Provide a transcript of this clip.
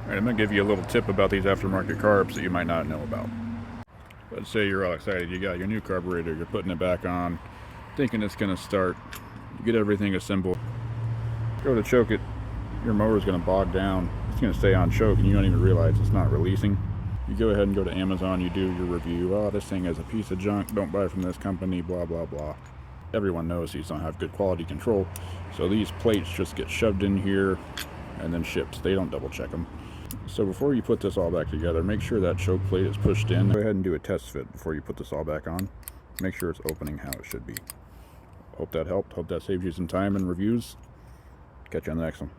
Alright, I'm going to give you a little tip about these aftermarket carbs that you might not know about. Let's say you're all excited, you got your new carburetor, you're putting it back on, thinking it's going to start, you get everything assembled, go to choke it, your mower's going to bog down, it's going to stay on choke and you don't even realize it's not releasing. You go ahead and go to Amazon, you do your review, oh this thing is a piece of junk, don't buy from this company, blah blah blah. Everyone knows these don't have good quality control, so these plates just get shoved in here and then shipped. They don't double check them. So before you put this all back together, make sure that choke plate is pushed in. Go ahead and do a test fit before you put this all back on. Make sure it's opening how it should be. Hope that helped. Hope that saves you some time and reviews. Catch you on the next one.